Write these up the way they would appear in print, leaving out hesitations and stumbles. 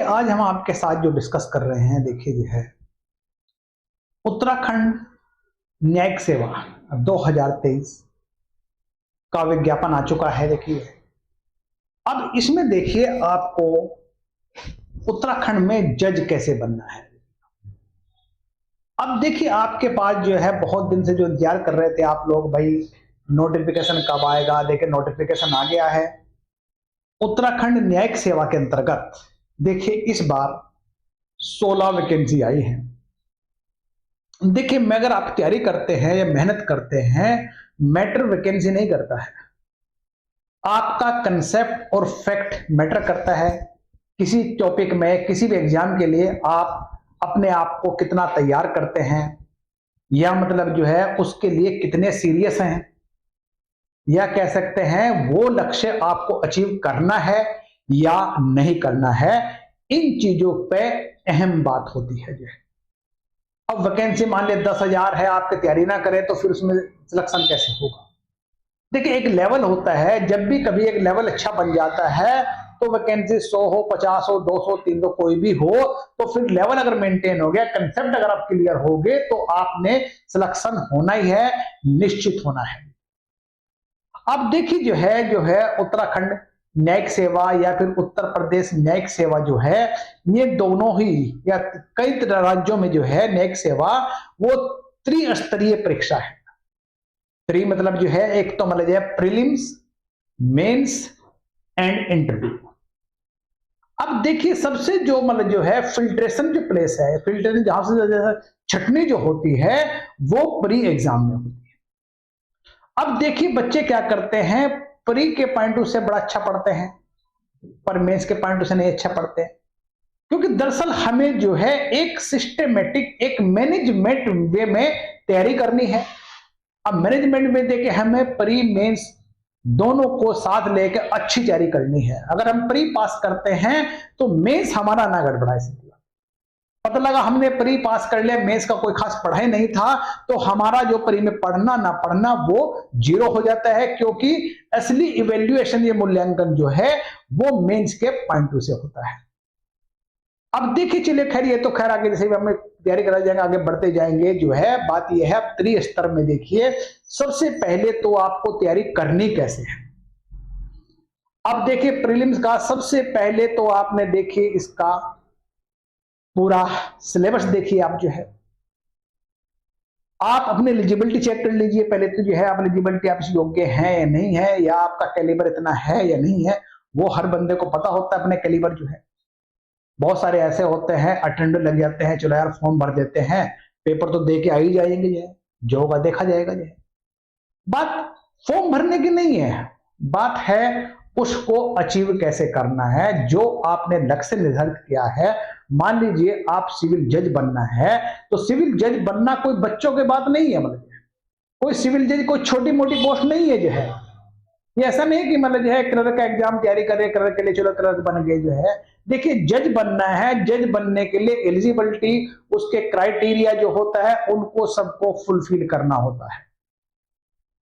आज हम आपके साथ जो डिस्कस कर रहे हैं, देखिए जो है उत्तराखंड न्यायिक सेवा 2023 का विज्ञापन आ चुका है। देखिए अब इसमें देखिए आपको उत्तराखंड में जज कैसे बनना है। अब देखिए आपके पास जो है बहुत दिन से जो इंतजार कर रहे थे आप लोग, भाई नोटिफिकेशन कब आएगा। देखिए नोटिफिकेशन आ गया है। उत्तराखंड न्यायिक सेवा के अंतर्गत देखिए इस बार 16 वैकेंसी आई है। देखिए मैं अगर आप तैयारी करते हैं या मेहनत करते हैं, मैटर वैकेंसी नहीं करता है, आपका कंसेप्ट और फैक्ट मैटर करता है। किसी टॉपिक में किसी भी एग्जाम के लिए आप अपने आप को कितना तैयार करते हैं, या मतलब जो है उसके लिए कितने सीरियस हैं, या कह सकते हैं वो लक्ष्य आपको अचीव करना है या नहीं करना है। इन चीजों पे अहम बात होती है जो है। अब वैकेंसी मान लिया 10,000 है, आपकी तैयारी ना करें तो फिर उसमें सिलेक्शन कैसे होगा। देखिए एक लेवल होता है, जब भी कभी एक लेवल अच्छा बन जाता है तो वैकेंसी 100 हो, 50 हो, 200, 300 कोई भी हो, तो फिर लेवल अगर मेंटेन हो गया, कंसेप्ट अगर आप क्लियर हो गए तो आपने सिलेक्शन होना ही है, निश्चित होना है। अब देखिए जो है उत्तराखंड न्यायिक सेवा या फिर उत्तर प्रदेश न्यायिक सेवा जो है, ये दोनों ही या कई राज्यों में जो है न्यायिक सेवा वो त्रिस्तरीय परीक्षा है। त्रि मतलब जो है एक तो मतलब जो है प्रीलिम्स, मेंस एंड इंटरव्यू। अब देखिए सबसे जो मतलब जो है फिल्ट्रेशन जो प्लेस है, फिल्ट्रेशन जहां से छटनी जो होती है वो प्री एग्जाम में होती है। अब देखिए बच्चे क्या करते हैं, प्री के पॉइंट से बड़ा अच्छा पढ़ते हैं पर मेंस के पॉइंट से नहीं अच्छा पढ़ते हैं, क्योंकि दरअसल हमें जो है एक सिस्टमेटिक एक मैनेजमेंट वे में तैयारी करनी है। अब मैनेजमेंट में देखिए हमें प्री मेंस दोनों को साथ लेकर अच्छी तैयारी करनी है। अगर हम प्री पास करते हैं तो मेंस हमारा ना गड़बड़ाए। पता लगा हमने प्री पास कर लिया, मेंस का कोई खास पढ़ाई नहीं था, तो हमारा जो प्री में पढ़ना ना पढ़ना वो 0 हो जाता है, क्योंकि असली इवेल्युएशन ये मूल्यांकन जो है वो मेंस के पॉइंट से होता है। अब देखिए चलिए खैर ये तो खैर आगे जैसे हम तैयारी करा जाएंगे, आगे बढ़ते जाएंगे। जो है बात यह है अब त्रिस्तर में देखिए सबसे पहले तो आपको तैयारी करनी कैसे है। अब देखिए प्रीलिम्स का सबसे पहले तो आपने देखिए इसका पूरा सिलेबस देखिए। आप जो है आप अपनी एलिजिबिलिटी चेक कर लीजिए पहले तो जो है आप एलिजिबिलिटी आप योग्य हैं या नहीं है, या आपका कैलिबर इतना है या नहीं है। वो हर बंदे को पता होता है अपने कैलिबर जो है। बहुत सारे ऐसे होते हैं अटेंडर लग जाते हैं, चलो यार फॉर्म भर देते हैं, पेपर तो दे के आ ही जाएंगे, जो होगा देखा जाएगा। जो बात फॉर्म भरने की नहीं है, बात है उसको अचीव कैसे करना है, जो आपने लक्ष्य निर्धारित किया है। मान लीजिए आप सिविल जज बनना है, तो सिविल जज बनना कोई बच्चों की बात नहीं है। मतलब कोई सिविल जज कोई छोटी मोटी पोस्ट नहीं है। जो है ये ऐसा नहीं कि मतलब जो है क्लर्क का एग्जाम तैयारी करे, क्लर्क के लिए चलो क्लर्क बन गए। जो है देखिए जज बनना है, जज बनने के लिए एलिजिबिलिटी उसके क्राइटेरिया जो होता है उनको सबको फुलफिल करना होता है।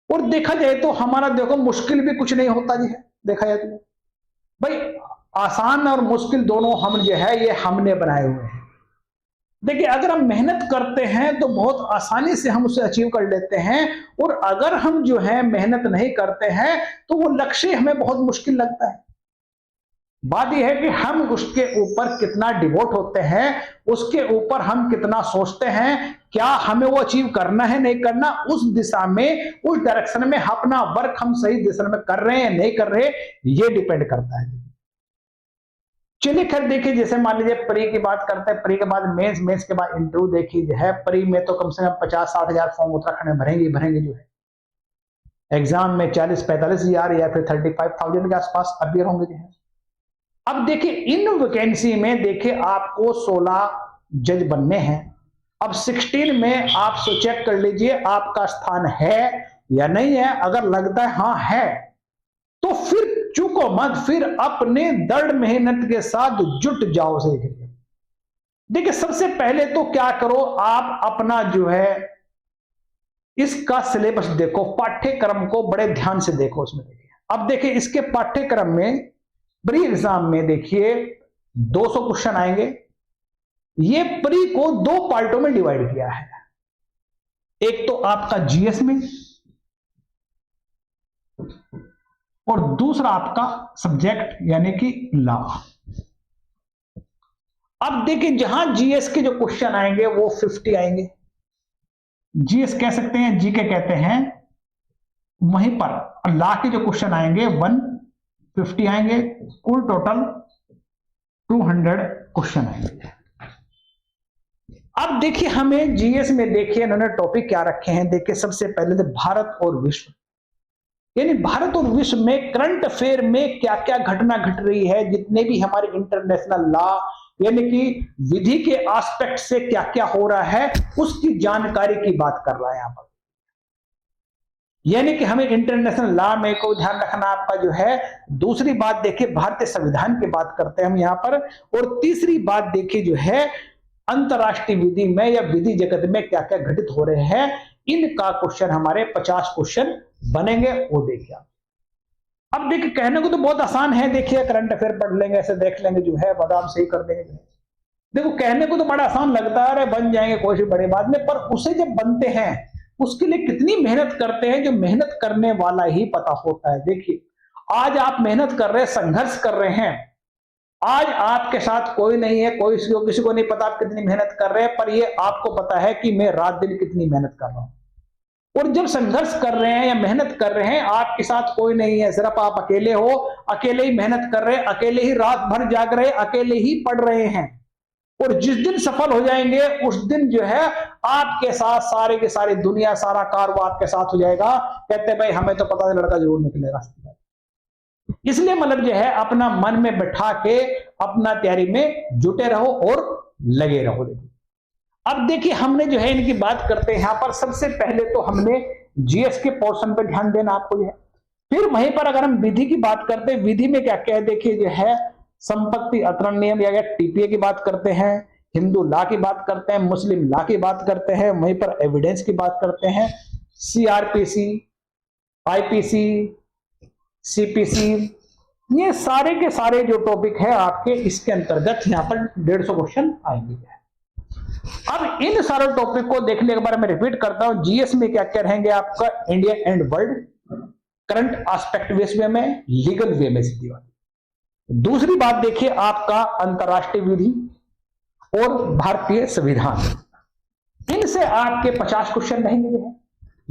और देखा जाए तो हमारा देखो मुश्किल भी कुछ नहीं होता जी है। देखा जाए तो भाई आसान और मुश्किल दोनों हम जो है ये हमने बनाए हुए हैं। देखिए अगर हम मेहनत करते हैं तो बहुत आसानी से हम उसे अचीव कर लेते हैं, और अगर हम जो है मेहनत नहीं करते हैं तो वो लक्ष्य हमें बहुत मुश्किल लगता है। बात यह है कि हम उसके ऊपर कितना डिवोट होते हैं, उसके ऊपर हम कितना सोचते हैं, क्या हमें वो अचीव करना है नहीं करना, उस दिशा में उस डायरेक्शन में अपना वर्क हम सही दिशा में कर रहे हैं नहीं कर रहे, ये डिपेंड करता है। चलिए खैर देखिए जैसे मान लीजिए प्री की बात करते हैं, प्री के बाद मेंस, मेंस के बाद इंटरव्यू। देखिए जो है प्री में तो कम से कम 50-60 हजार फॉर्म उत्तराखंड में भरेंगे जो है। एग्जाम में 40-45 हजार या फिर 35,000 के आसपास अपियर होंगे जो है। अब देखिए इन वैकेंसी में देखिए आपको 16 जज बनने हैं। अब 16 में आप चेक कर लीजिए आपका स्थान है या नहीं है। अगर लगता है हाँ है तो फिर चूको मत, फिर अपने दृढ़ मेहनत के साथ जुट जाओ सही। देखिए सबसे पहले तो क्या करो, आप अपना जो है इसका सिलेबस देखो, पाठ्यक्रम को बड़े ध्यान से देखो। उसमें देखिए अब देखिए इसके पाठ्यक्रम में प्री एग्जाम में देखिए 200 क्वेश्चन आएंगे। ये प्री को 2 पार्टों में डिवाइड किया है, एक तो आपका जीएस में और दूसरा आपका सब्जेक्ट यानी कि लॉ। अब देखिए जहां जीएस के जो क्वेश्चन आएंगे वो 50 आएंगे, जीएस कह सकते हैं, जीके कहते हैं, वहीं पर लॉ के जो क्वेश्चन आएंगे 150 आएंगे, कुल टोटल 200 क्वेश्चन आएंगे। अब देखिए हमें जीएस में देखिए इन्होंने टॉपिक क्या रखे हैं। देखिए सबसे पहले तो भारत और विश्व, यानी भारत और विश्व में करंट अफेयर में क्या क्या घटना घट रही है, जितने भी हमारे इंटरनेशनल लॉ यानी कि विधि के एस्पेक्ट से क्या क्या हो रहा है उसकी जानकारी की बात कर रहा है यहां पर। यानी कि हमें इंटरनेशनल लॉ में को ध्यान रखना आपका जो है। दूसरी बात देखिए भारतीय संविधान की बात करते हैं हम यहां पर, और तीसरी बात देखिए जो है अंतरराष्ट्रीय विधि में या विधि जगत में क्या क्या घटित हो रहे हैं, इनका क्वेश्चन हमारे 50 क्वेश्चन बनेंगे, वो देखिए। अब देखिए कहने को तो बहुत आसान है, देखिए करंट अफेयर पढ़ लेंगे, ऐसे देख लेंगे जो है बादाम से ही कर देंगे। देखो कहने को तो बड़ा आसान लगता है, अरे बन जाएंगे कोई सी बड़ी बात नहीं, पर उसे जब बनते हैं उसके लिए कितनी मेहनत करते हैं, जो मेहनत करने वाला ही पता होता है। देखिए आज आप मेहनत कर रहे हैं, संघर्ष कर रहे हैं, आज आपके साथ कोई नहीं है, कोई किसी को नहीं पता आप कितनी मेहनत कर रहे हैं, पर ये आपको पता है कि मैं रात दिन कितनी मेहनत कर रहा हूं। और जब संघर्ष कर रहे हैं या मेहनत कर रहे हैं, आपके साथ कोई नहीं है, सिर्फ आप अकेले हो, अकेले ही मेहनत कर रहे हैं, अकेले ही रात भर जाग रहे हैं, अकेले ही पढ़ रहे हैं। और जिस दिन सफल हो जाएंगे उस दिन जो है आपके साथ सारे की सारी दुनिया, सारा कारवां आपके साथ हो जाएगा। कहते भाई हमें तो पता है लड़का जरूर निकलेगा। इसलिए मतलब जो है अपना मन में बैठा के अपना तैयारी में जुटे रहो और लगे रहो। अब देखिए हमने जो है इनकी बात करते हैं यहां पर, सबसे पहले तो हमने जीएस के पोर्शन पर ध्यान देना आपको जो है। फिर वहीं पर अगर हम विधि की बात करते हैं, विधि में क्या क्या है देखिए जो है संपत्ति अंतरण नियम या टीपीए की बात करते हैं, हिंदू लॉ की बात करते हैं, मुस्लिम लॉ की बात करते हैं, वहीं पर एविडेंस की बात करते हैं, सीआरपीसी, आईपीसी, सीपीसी, ये सारे के सारे जो टॉपिक है आपके इसके अंतर्गत यहां पर 150 क्वेश्चन आएंगे। अब इन सारे टॉपिक को देखने के बारे में रिपीट करता हूं। जीएस में क्या क्या रहेंगे आपका, India and world, current aspect base way में, लीगल वे में सीधी बात। दूसरी बात देखिए आपका अंतरराष्ट्रीय विधि और भारतीय संविधान, इनसे आपके 50 क्वेश्चन रहेंगे जो है।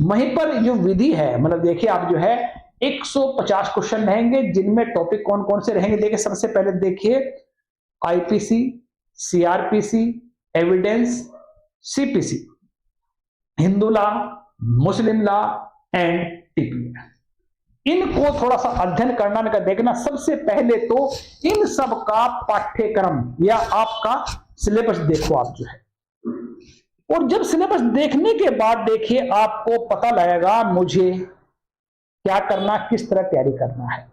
वहीं पर जो विधि है मतलब देखिए आप जो है 150 क्वेश्चन रहेंगे, जिनमें टॉपिक कौन कौन से रहेंगे देखिए। सबसे पहले देखिए IPC, CrPC, evidence, CPC, Hindu law, Muslim law and TPA. इनको थोड़ा सा अध्ययन करना का देखना। सबसे पहले तो इन सब का पाठ्यक्रम या आपका सिलेबस देखो आप जो है, और जब सिलेबस देखने के बाद देखिए आपको पता लगेगा मुझे क्या करना, किस तरह तैयारी करना है।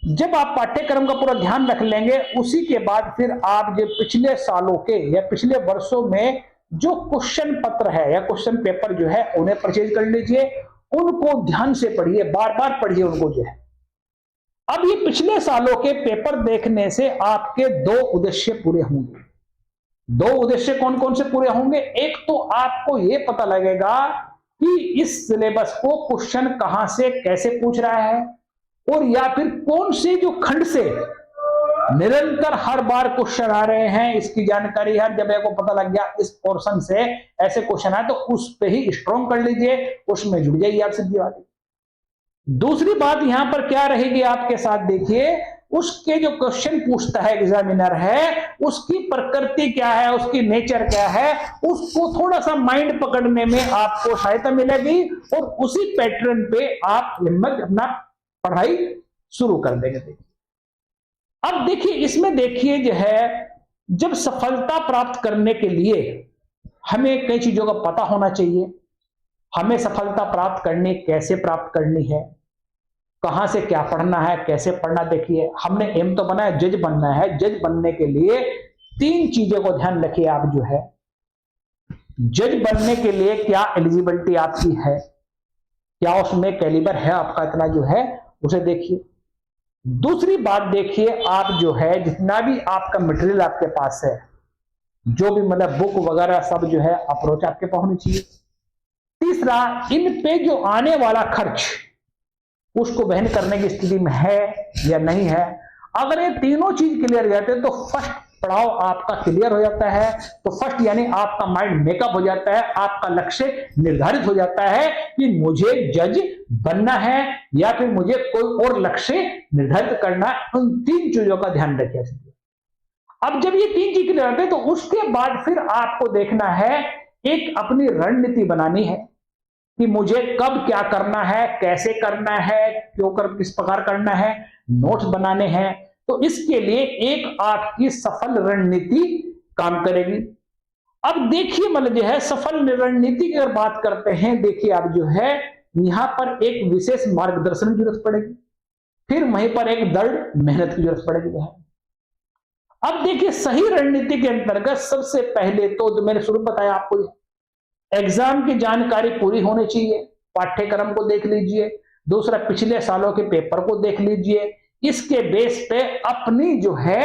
जब आप पाठ्यक्रम का पूरा ध्यान रख लेंगे उसी के बाद फिर आप जो पिछले सालों के या पिछले वर्षों में जो क्वेश्चन पत्र है या क्वेश्चन पेपर जो है उन्हें परचेज कर लीजिए, उनको ध्यान से पढ़िए, बार बार पढ़िए उनको जो है। अब ये पिछले सालों के पेपर देखने से आपके 2 उद्देश्य पूरे होंगे। 2 उद्देश्य कौन कौन से पूरे होंगे, एक तो आपको यह पता लगेगा कि इस सिलेबस को क्वेश्चन कहां से कैसे पूछ रहा है, और या फिर कौन से जो खंड से निरंतर हर बार क्वेश्चन आ रहे हैं, इसकी जानकारी है। जब आपको पता लग गया इस पोर्शन से ऐसे क्वेश्चन आए तो उस पे ही स्ट्रॉन्ग कर लीजिए, उसमें जुड़ जाइए आप सीधी बात। दूसरी बात यहां पर क्या रहेगी आपके साथ देखिए, उसके जो क्वेश्चन पूछता है एग्जामिनर है उसकी प्रकृति क्या है, उसकी नेचर क्या है, उसको थोड़ा सा माइंड पकड़ने में आपको सहायता मिलेगी, और उसी पैटर्न पे आप हिम्मत अपना पढ़ाई शुरू कर देंगे। देखिए अब देखिए इसमें देखिए जो है जब सफलता प्राप्त करने के लिए हमें कई चीजों का पता होना चाहिए। हमें सफलता प्राप्त करनी, कैसे प्राप्त करनी है, कहां से क्या पढ़ना है, कैसे पढ़ना। देखिए हमने एम तो बनाया जज बनना है, जज बनने के लिए 3 चीजों को ध्यान रखिए आप जो है। जज बनने के लिए क्या एलिजिबिलिटी आपकी है, क्या उसमें कैलिबर है आपका इतना जो है, उसे देखिए। दूसरी बात देखिए, आप जो है जितना भी आपका मटेरियल आपके पास है, जो भी मतलब बुक वगैरह सब जो है अप्रोच आपके पास होनी चाहिए। तीसरा, इन पे जो आने वाला खर्च उसको वहन करने की स्थिति में है या नहीं है। अगर ये तीनों चीज क्लियर हो जाते हैं तो फर्स्ट पड़ाव आपका क्लियर हो जाता है। तो फर्स्ट यानी आपका माइंड मेकअप हो जाता है, आपका लक्ष्य निर्धारित हो जाता है कि मुझे जज बनना है या फिर मुझे कोई और लक्ष्य निर्धारित करना है। उन तीन चीजों का ध्यान रखिए। अब जब ये तीन चीज क्लियर होते हैं तो उसके बाद फिर आपको देखना है, एक अपनी रणनीति बनानी है कि मुझे कब क्या करना है, कैसे करना है, क्यों कर किस प्रकार करना है, नोट्स बनाने हैं। तो इसके लिए एक आपकी सफल रणनीति काम करेगी। अब देखिए मतलब जो है सफल रणनीति की अगर बात करते हैं, देखिए आप जो है यहां पर एक विशेष मार्गदर्शन की जरूरत पड़ेगी, फिर वहीं पर एक दृढ़ मेहनत की जरूरत पड़ेगी। अब देखिए सही रणनीति के अंतर्गत सबसे पहले तो जो मैंने शुरू बताया आपको, एग्जाम की जानकारी पूरी होनी चाहिए, पाठ्यक्रम को देख लीजिए। दूसरा, पिछले सालों के पेपर को देख लीजिए। इसके बेस पे अपनी जो है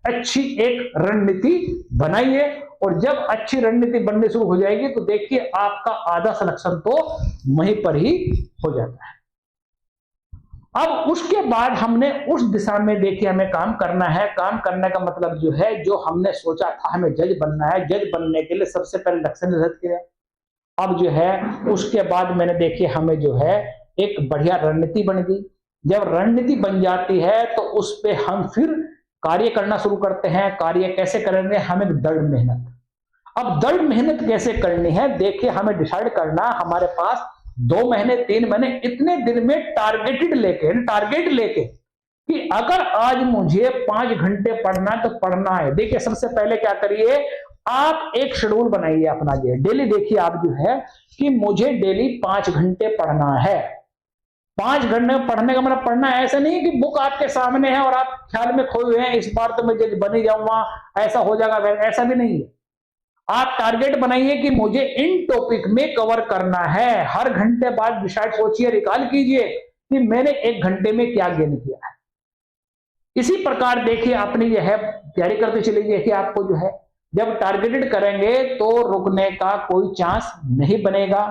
अच्छी एक रणनीति बनाइए, और जब अच्छी रणनीति बननी शुरू हो जाएगी तो देखिए आपका आधा सिलेक्शन तो वहीं पर ही हो जाता है। अब उसके बाद हमने उस दिशा में देखिए हमें काम करना है। काम करने का मतलब जो है, जो हमने सोचा था हमें जज बनना है, जज बनने के लिए सबसे पहले लक्ष्य निर्धारित किया। अब जो है उसके बाद मैंने देखिए हमें जो है एक बढ़िया रणनीति बन गई। जब रणनीति बन जाती है तो उस पे हम फिर कार्य करना शुरू करते हैं। कार्य कैसे करेंगे, हमें दृढ़ मेहनत। अब दृढ़ मेहनत कैसे करनी है, देखिए हमें डिसाइड करना, हमारे पास 2 महीने 3 महीने इतने दिन में टारगेट लेके कि अगर आज मुझे 5 घंटे पढ़ना है तो पढ़ना है। देखिए सबसे पहले क्या करिए, आप एक शेड्यूल बनाइए अपना। जो डेली देखिए आप जो है कि मुझे डेली 5 घंटे पढ़ना है। 5 घंटे पढ़ने का मतलब पढ़ना है ऐसा नहीं कि बुक आपके सामने है और आप ख्याल में खोए हुए हैं, इस बार तो मैं जज बन ही जाऊंगा, ऐसा हो जाएगा, ऐसा भी नहीं है। आप टारगेट बनाइए कि मुझे इन टॉपिक में कवर करना है। हर घंटे बाद डिसाइड सोचिए, रिकॉल कीजिए कि मैंने 1 घंटे में क्या गेन किया है। इसी प्रकार देखिए अपनी यह है तैयारी करते चलिए कि आपको जो है जब टारगेटेड करेंगे तो रुकने का कोई चांस नहीं बनेगा।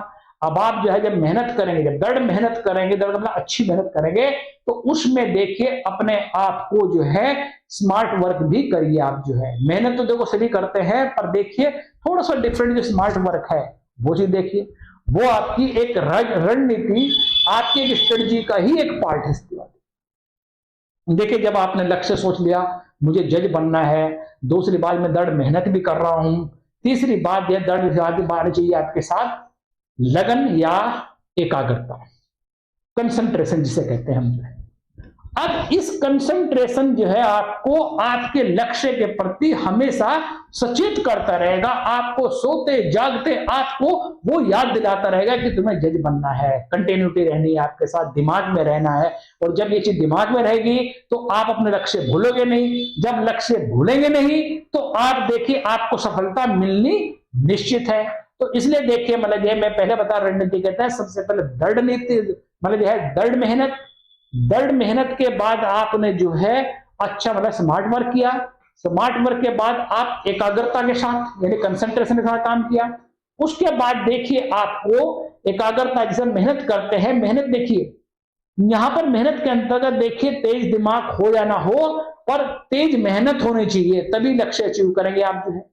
अब आप जो है जब मेहनत करेंगे, जब दृढ़ मेहनत करेंगे, दृढ़ मतलब अच्छी मेहनत करेंगे, तो उसमें देखिए अपने आप को जो है स्मार्ट वर्क भी करिए। आप जो है मेहनत तो देखो सभी करते हैं, पर देखिए थोड़ा सा डिफरेंट जो स्मार्ट वर्क है वो चीज देखिए, वो आपकी एक रणनीति, आपकी एक स्ट्रेटजी का ही एक पार्ट है। इसके बाद देखिए जब आपने लक्ष्य सोच लिया मुझे जज बनना है, दूसरी बात मैं दृढ़ मेहनत भी कर रहा हूं, तीसरी बात यह दृढ़ आगे चाहिए आपके साथ लगन या एकाग्रता, कंसंट्रेशन जिसे कहते हैं हम जो है। अब इस कंसंट्रेशन जो है आपको आपके लक्ष्य के प्रति हमेशा सचेत करता रहेगा। आपको सोते जागते आपको वो याद दिलाता रहेगा कि तुम्हें जज बनना है, कंटिन्यूटी रहनी है, आपके साथ दिमाग में रहना है। और जब ये चीज दिमाग में रहेगी तो आप अपने लक्ष्य भूलोगे नहीं। जब लक्ष्य भूलेंगे नहीं तो आप देखिए आपको सफलता मिलनी निश्चित है। तो इसलिए देखिए मतलब ये मैं पहले बता रणनीति कहता है, सबसे पहले दृढ़ नीति मतलब यह है दृढ़ मेहनत। दृढ़ मेहनत के बाद आपने जो है अच्छा मतलब स्मार्ट वर्क किया। स्मार्ट वर्क के बाद आप एकाग्रता के साथ यानी कंसंट्रेशन के साथ काम किया। उसके बाद देखिए आपको एकाग्रता जिसे मेहनत करते हैं, मेहनत देखिए यहां पर मेहनत के अंतर्गत देखिए तेज दिमाग हो या ना हो, पर तेज मेहनत होनी चाहिए, तभी लक्ष्य अचीव करेंगे आप जो है।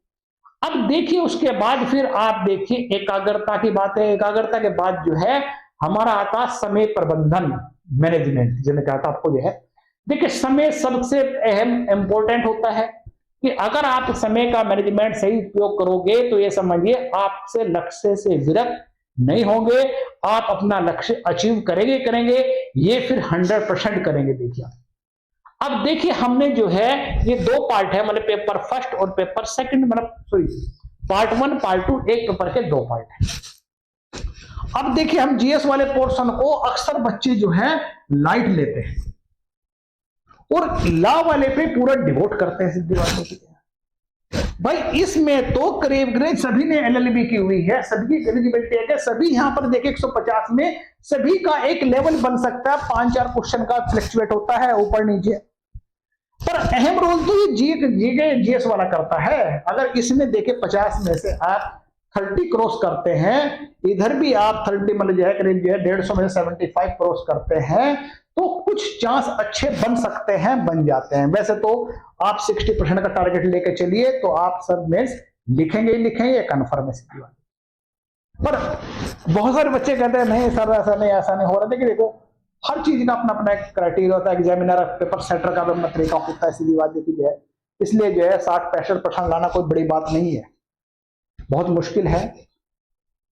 अब देखिए उसके बाद फिर आप देखिए एकाग्रता की बात है। एकाग्रता के बाद जो है हमारा आता समय प्रबंधन मैनेजमेंट, जिन्हें कहा था आपको जो है। देखिए समय सबसे अहम इंपॉर्टेंट होता है कि अगर आप समय का मैनेजमेंट सही उपयोग करोगे तो ये समझिए आपसे लक्ष्य से विरत नहीं होंगे, आप अपना लक्ष्य अचीव करेंगे, ये फिर 100% करेंगे। देखिए अब देखिए हमने जो है ये 2 पार्ट है, मतलब पेपर फर्स्ट और पेपर सेकंड, मतलब सॉरी पार्ट 1 पार्ट 2, एक पेपर के 2 पार्ट है। अब देखिए हम जीएस वाले पोर्शन को अक्सर बच्चे जो है लाइट लेते हैं और लॉ वाले पे पूरा डिवोट करते हैं, सीधी बात होती है। भाई इसमें तो करीब करीब सभी ने एलएलबी की हुई है, सभी की एलिजिबिलिटी है, सभी यहां पर देखिए 150 में सभी का एक लेवल बन सकता है, 5-4 क्वेश्चन का फ्लक्चुएट होता है ऊपर नीचे, पर अहम रोल तो ये जीएस वाला करता है। अगर इसमें देखे 50 में से आप 30 क्रॉस करते हैं, इधर भी आप 30 मतलब जो है करीब जो है 150 में 75 क्रॉस करते हैं, तो कुछ चांस अच्छे बन सकते हैं, बन जाते हैं। वैसे तो आप 60% का टारगेट लेके चलिए तो आप सब मेंस लिखेंगे ही लिखेंगे, कंफर्म है सीधी बात। पर बहुत सारे बच्चे कहते हैं नहीं सर ऐसा नहीं हो रहा। देखिए देखो हर चीज का अपना अपना एक क्राइटेरिया होता है, एग्जामिनर पेपर सेटर का भी अपना तरीका होता है, सीधी बात देखी जाए। इसलिए जो है 60-65% लाना कोई बड़ी बात नहीं है, बहुत मुश्किल है।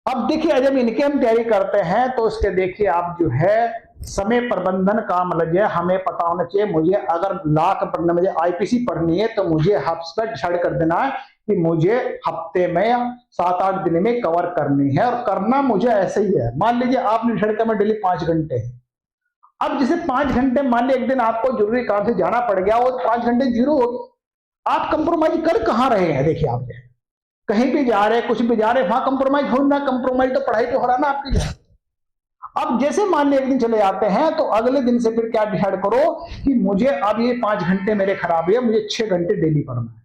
अब देखिए जब इनके हम तैयारी करते हैं तो इसके देखिए आप जो है समय प्रबंधन का मतलब है हमें पता होना चाहिए। मुझे अगर लाख पढ़ना, मुझे आईपीसी पढ़नी है तो मुझे हफ्ते डिसाइड कर देना है कि मुझे हफ्ते में या 7-8 दिन में कवर करनी है, और करना मुझे ऐसे ही है। मान लीजिए आपने डिसाइड किया मैं डेली 5 घंटे, अब जैसे 5 घंटे मान लीजिए एक दिन आपको जरूरी काम से जाना पड़ गया और 5 घंटे जीरो हो गए, आप कंप्रोमाइज कर कहां रहे हैं? देखिए आप कहीं भी जा रहे, कुछ भी जा रहे, वहां कंप्रोमाइज हो ना, कंप्रोमाइज तो पढ़ाई पे हो रहा ना आपकी। अब जैसे मान लीजिए एक दिन चले जाते हैं तो अगले दिन से फिर क्या डिसाइड करो कि मुझे अब ये 5 घंटे मेरे खराब है, मुझे 6 घंटे डेली पढ़ना है।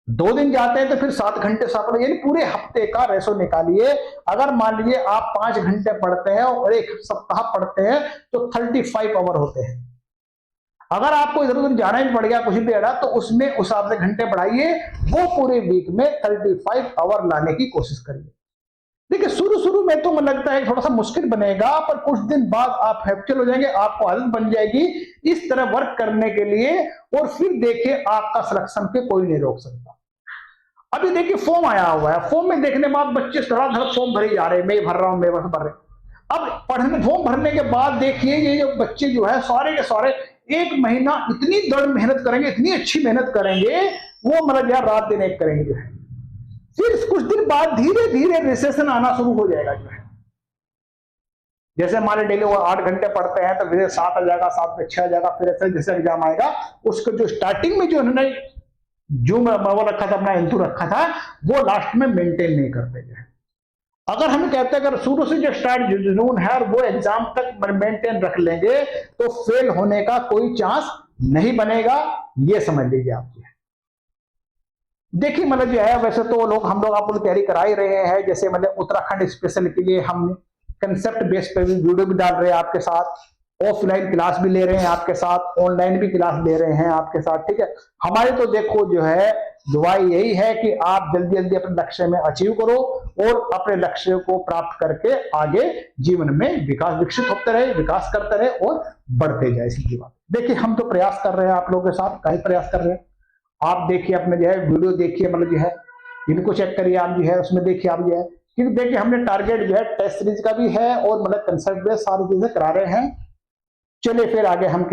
2 दिन जाते हैं तो फिर 7 घंटे पढ़ो, यानी पूरे हफ्ते का रेशो निकालिए। अगर मान लीजिए आप 5 घंटे पढ़ते हैं और एक सप्ताह पढ़ते हैं तो 35 आवर होते हैं। अगर आपको इधर उधर जाना ही पड़ गया, कुछ भी अड़ा, तो उसमें उस हिसाब से घंटे बढ़ाइए, वो पूरे वीक में 35 आवर लाने की कोशिश करिए। देखिए शुरू में तो मुझे लगता है थोड़ा सा मुश्किल बनेगा, पर कुछ दिन बाद आप हैप्चुअल हो जाएंगे, आपको आदत बन जाएगी इस तरह वर्क करने के लिए, और फिर देखिए आपका सिलेक्शन पे कोई नहीं रोक सकता। अभी देखिए फॉर्म आया हुआ है, फॉर्म में देखने बाद बच्चे धड़ाधड़ फॉर्म भरे जा रहे हैं, मैं भर रहा हूं, मैं भर रहे। अब पढ़ने फॉर्म भरने के बाद देखिए ये जो बच्चे जो है सारे के सारे 1 महीना इतनी दृढ़ मेहनत करेंगे, इतनी अच्छी मेहनत करेंगे, वो मतलब यार रात दिन एक करेंगे जो है। फिर कुछ दिन बाद धीरे धीरे रिसेशन आना शुरू हो जाएगा जो है। जैसे हमारे डेली वो 8 घंटे पढ़ते हैं तो फिर 7 आ जाएगा, 7 में 6 आ जाएगा, फिर ऐसे जैसे एग्जाम आएगा उसको जो स्टार्टिंग में जो उन्होंने जो वो रखा था, अपना इंतू रखा था, वो लास्ट में मेंटेन नहीं करते हैं। अगर हम कहते हैं अगर शुरू से जो स्टार्ट जुनून है और वो एग्जाम तक मेंटेन रख लेंगे तो फेल होने का कोई चांस नहीं बनेगा, ये समझ लीजिए आप। देखिए मतलब जो है वैसे तो हम लोग आपको तैयारी करा ही रहे हैं, जैसे मतलब उत्तराखंड स्पेशल के लिए हम कंसेप्ट बेस पे भी वीडियो भी डाल रहे हैं आपके साथ, ऑफलाइन क्लास भी ले रहे हैं आपके साथ, ऑनलाइन भी क्लास ले रहे हैं आपके साथ, ठीक है। हमारे तो देखो जो है दुआ यही है कि आप जल्दी जल्दी अपने लक्ष्य में अचीव करो और अपने लक्ष्य को प्राप्त करके आगे जीवन में विकसित होते रहे, विकास करते रहे और बढ़ते जाए, सीधी बात। देखिए हम तो प्रयास कर रहे हैं आप लोगों के साथ, कई प्रयास कर रहे हैं। आप देखिए अपने जो है वीडियो देखिए, मतलब जो है इनको चेक करिए आप जो है, उसमें देखिए आप जो है, क्योंकि देखिए हमने टारगेट जो है टेस्ट सीरीज का भी है और मतलब कंसेप्ट बेस सारी चीजें करा रहे हैं। चलिए फिर आगे हम